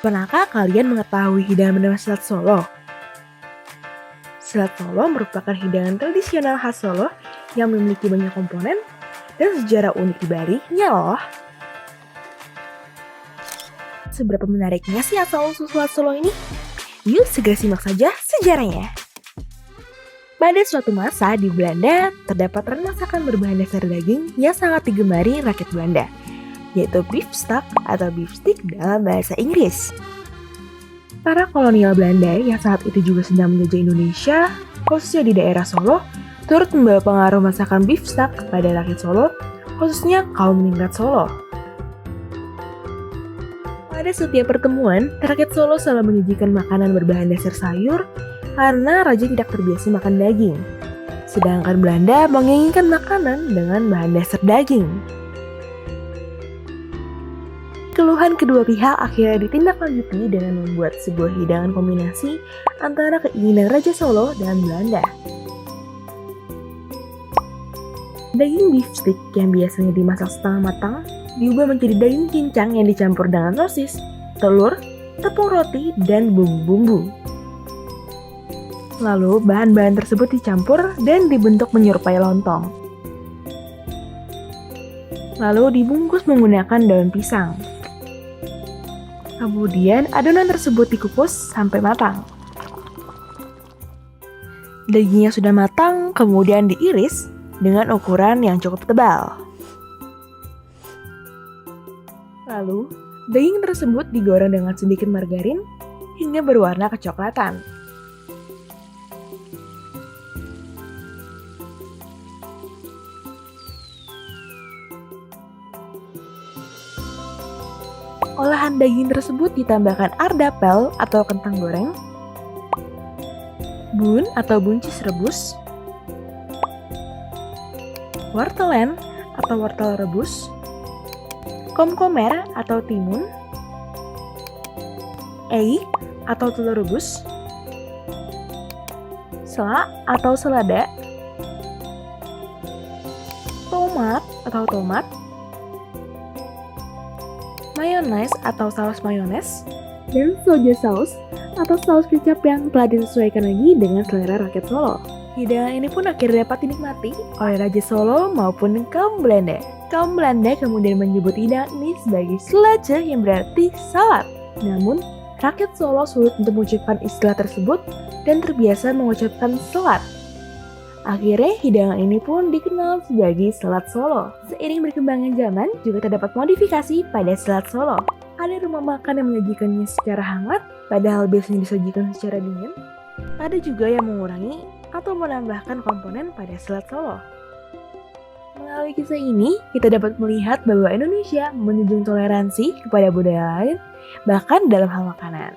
Pernahkah kalian mengetahui hidangan bernama silat Solo? Silat Solo merupakan hidangan tradisional khas Solo yang memiliki banyak komponen dan sejarah unik di baliknya loh. Seberapa menariknya sih asal-usul silat Solo ini? Yuk segera simak saja sejarahnya. Pada suatu masa di Belanda, terdapat tren masakan berbahan dasar daging yang sangat digemari rakyat Belanda, yaitu beefsteak atau beef stick dalam bahasa Inggris. Para kolonial Belanda yang saat itu juga sedang menjajah Indonesia, khususnya di daerah Solo, turut membawa pengaruh masakan beefsteak kepada rakyat Solo, khususnya kaum ningrat Solo. Pada setiap pertemuan, rakyat Solo selalu menyajikan makanan berbahan dasar sayur karena raja tidak terbiasa makan daging. Sedangkan Belanda menginginkan makanan dengan bahan dasar daging. Keluhan kedua pihak akhirnya ditindaklanjuti dengan membuat sebuah hidangan kombinasi antara keinginan Raja Solo dan Belanda. Daging beef stick yang biasanya dimasak setengah matang diubah menjadi daging cincang yang dicampur dengan sosis, telur, tepung roti, dan bumbu-bumbu. Lalu bahan-bahan tersebut dicampur dan dibentuk menyerupai lontong. Lalu dibungkus menggunakan daun pisang. Kemudian adonan tersebut dikukus sampai matang. Dagingnya sudah matang, kemudian diiris dengan ukuran yang cukup tebal. Lalu, daging tersebut digoreng dengan sedikit margarin hingga berwarna kecoklatan. Olahan daging tersebut ditambahkan ardapel atau kentang goreng, bun atau buncis rebus, wortelen atau wortel rebus, komkomer atau timun, ei atau telur rebus, selak atau selada, tomat atau tomat, mayones atau saus mayones, dan soja saus atau saus kecap yang telah disesuaikan lagi dengan selera rakyat Solo. Hidangan ini pun akhirnya dapat dinikmati oleh Raja Solo maupun kaum Belanda. Kaum Belanda kemudian menyebut hidangan ini sebagai selaceh yang berarti salad. Namun, rakyat Solo sulit untuk mengucapkan istilah tersebut dan terbiasa mengucapkan selat. Akhirnya hidangan ini pun dikenal sebagai selat Solo. Seiring berkembangnya zaman, juga terdapat modifikasi pada selat Solo. Ada rumah makan yang menyajikannya secara hangat, padahal biasanya disajikan secara dingin. Ada juga yang mengurangi atau menambahkan komponen pada selat Solo. Melalui kisah ini, kita dapat melihat bahwa Indonesia menjunjung toleransi kepada budaya lain, bahkan dalam hal makanan.